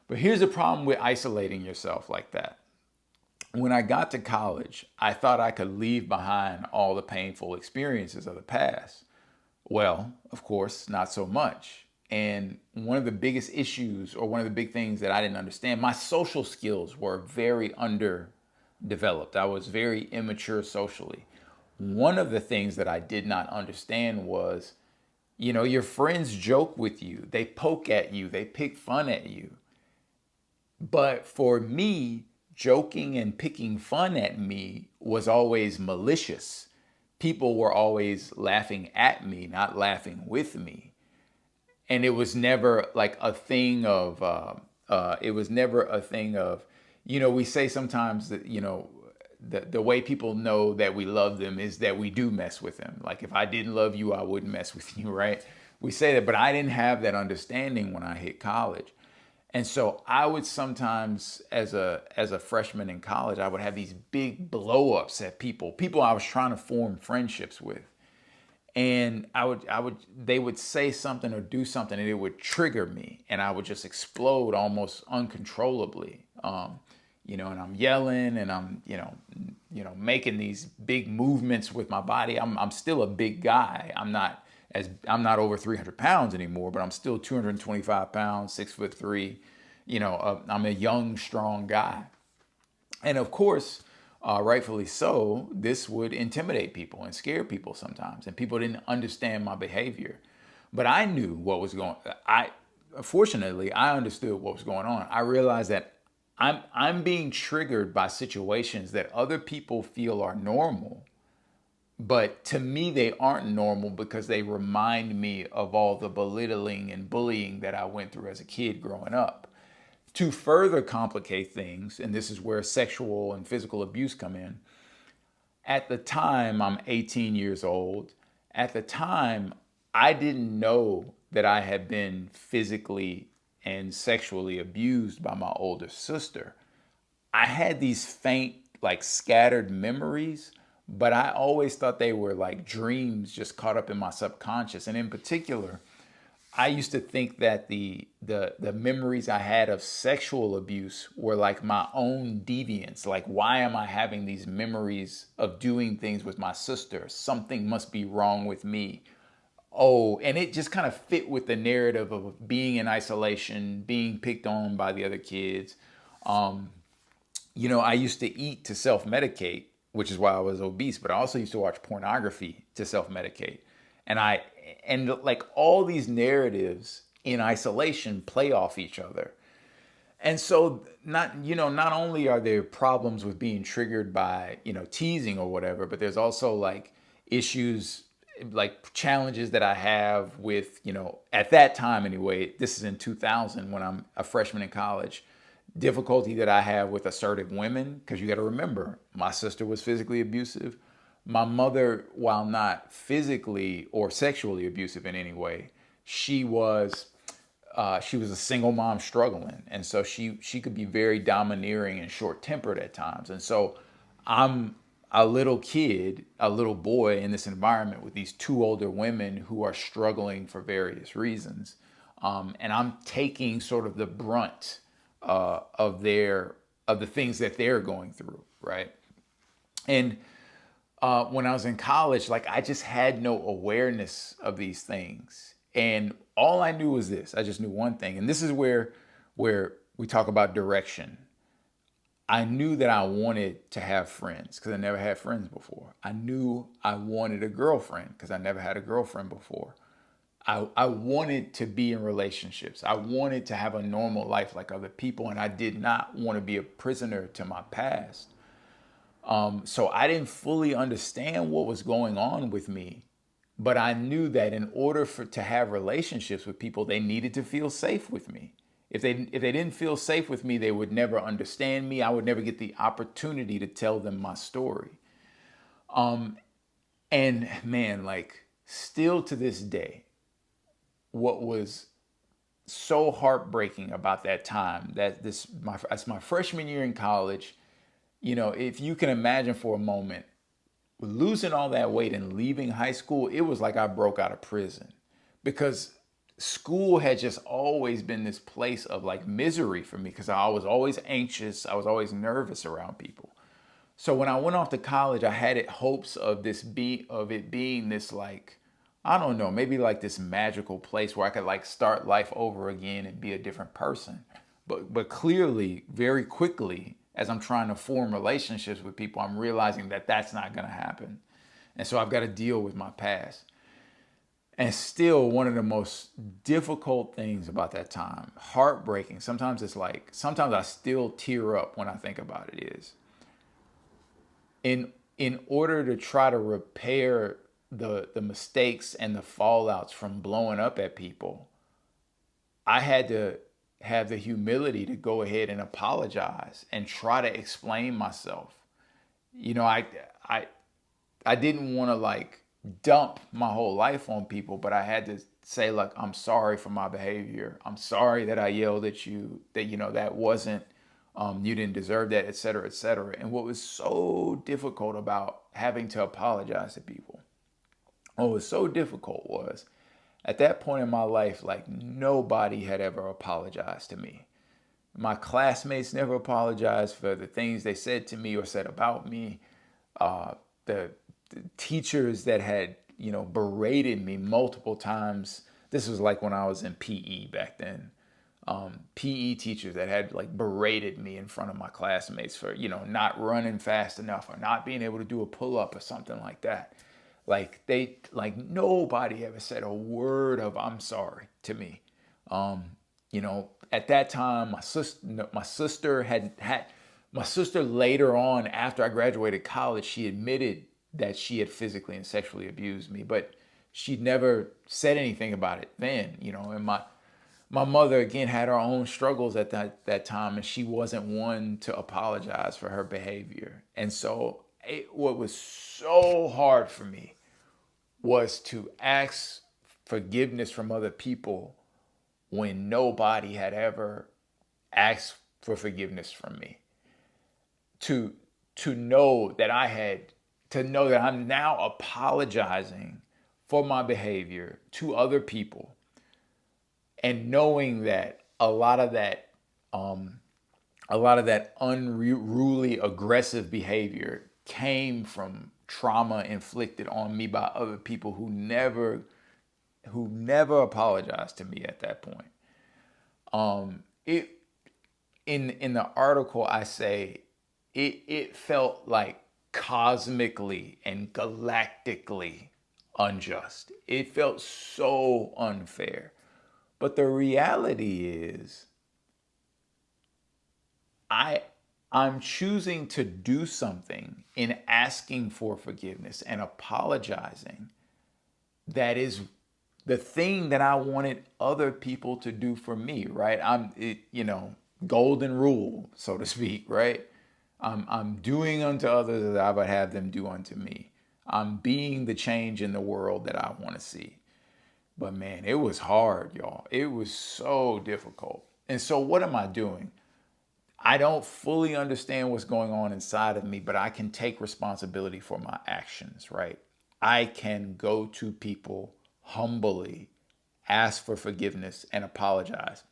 But here's the problem with isolating yourself like that. When I got to college, I thought I could leave behind all the painful experiences of the past. Well, of course, not so much. And one of the biggest issues, or one of the big things that I didn't understand, my social skills were very underdeveloped. I was very immature socially. One of the things that I did not understand was, your friends joke with you, they poke at you, they pick fun at you. But for me, joking and picking fun at me was always malicious. People were always laughing at me, not laughing with me. And it was never like a thing of, it was never a thing of, we say sometimes that, the way people know that we love them is that we do mess with them. Like if I didn't love you, I wouldn't mess with you, right? We say that, but I didn't have that understanding when I hit college. And so I would sometimes, as a freshman in college, I would have these big blow ups at people I was trying to form friendships with. And they would say something or do something and it would trigger me and I would just explode almost uncontrollably. And I'm yelling and I'm, making these big movements with my body. I'm still a big guy. I'm not over 300 pounds anymore, but I'm still 225 pounds, 6'3". I'm a young, strong guy. And of course, rightfully so, this would intimidate people and scare people sometimes. And people didn't understand my behavior. But I knew what was going on. Fortunately, I understood what was going on. I realized that I'm being triggered by situations that other people feel are normal. But to me, they aren't normal because they remind me of all the belittling and bullying that I went through as a kid growing up. To further complicate things, and this is where sexual and physical abuse come in, at the time, I'm 18 years old. At the time, I didn't know that I had been physically and sexually abused by my older sister. I had these faint, like scattered memories, but I always thought they were like dreams just caught up in my subconscious. And in particular, I used to think that the memories I had of sexual abuse were like my own deviance. Like, why am I having these memories of doing things with my sister? Something must be wrong with me. Oh, and it just kind of fit with the narrative of being in isolation, being picked on by the other kids. I used to eat to self-medicate, which is why I was obese, but I also used to watch pornography to self-medicate. And like all these narratives in isolation play off each other. And so not only are there problems with being triggered by, teasing or whatever, but there's also like issues, like challenges that I have with, at that time anyway, this is in 2000 when I'm a freshman in college, difficulty that I have with assertive women, because you got to remember, my sister was physically abusive. My mother, while not physically or sexually abusive in any way, she was a single mom struggling, and so she could be very domineering and short tempered at times. And so I'm a little kid, a little boy in this environment with these two older women who are struggling for various reasons, and I'm taking sort of the brunt of the things that they're going through, right? And when I was in college, like I just had no awareness of these things, and all I knew was this. I just knew one thing, and this is where we talk about direction. I knew that I wanted to have friends because I never had friends before. I knew I wanted a girlfriend because I never had a girlfriend before. I wanted to be in relationships. I wanted to have a normal life like other people, and I did not want to be a prisoner to my past. So I didn't fully understand what was going on with me, but I knew that in order to have relationships with people, they needed to feel safe with me. If they didn't feel safe with me, they would never understand me. I would never get the opportunity to tell them my story. And man, like still to this day, what was so heartbreaking about that time, that's my freshman year in college. If you can imagine for a moment, losing all that weight and leaving high school, it was like I broke out of prison because school had just always been this place of like misery for me because I was always anxious. I was always nervous around people. So when I went off to college, I had hopes of it being this like, I don't know, maybe like this magical place where I could like start life over again and be a different person. But clearly, very quickly, as I'm trying to form relationships with people, I'm realizing that that's not going to happen. And so I've got to deal with my past. And still, one of the most difficult things about that time, heartbreaking, sometimes I still tear up when I think about it, is in order to try to repair the mistakes and the fallouts from blowing up at people, I had to have the humility to go ahead and apologize and try to explain myself. You know, I I didn't want to like dump my whole life on people, but I had to say like, I'm sorry for my behavior. I'm sorry that I yelled at you, that, you know, that wasn't, you didn't deserve that, et cetera, et cetera. And what was so difficult about having to apologize to people, what was so difficult was at that point in my life, like nobody had ever apologized to me. My classmates never apologized for the things they said to me or said about me. The teachers that had, you know, berated me multiple times. This was like when I was in PE back then. PE teachers that had like berated me in front of my classmates for, you know, not running fast enough or not being able to do a pull-up or something like that. Like nobody ever said a word of I'm sorry to me. You know, at that time, my sister later on, after I graduated college, she admitted that she had physically and sexually abused me, but she'd never said anything about it then, you know. And my mother again had her own struggles at that time, and she wasn't one to apologize for her behavior. And so what was so hard for me was to ask forgiveness from other people when nobody had ever asked for forgiveness from me. To know that I'm now apologizing for my behavior to other people, and knowing that a lot of that unruly aggressive behavior came from trauma inflicted on me by other people who never apologized to me at that point. It in the article I say it felt like cosmically and galactically unjust. It felt so unfair. But the reality is I'm choosing to do something in asking for forgiveness and apologizing that is the thing that I wanted other people to do for me, right? You know, golden rule, so to speak, right? I'm doing unto others as I would have them do unto me. I'm being the change in the world that I want to see. But man, it was hard, y'all. It was so difficult. And so what am I doing? I don't fully understand what's going on inside of me, but I can take responsibility for my actions, right? I can go to people humbly, ask for forgiveness, and apologize.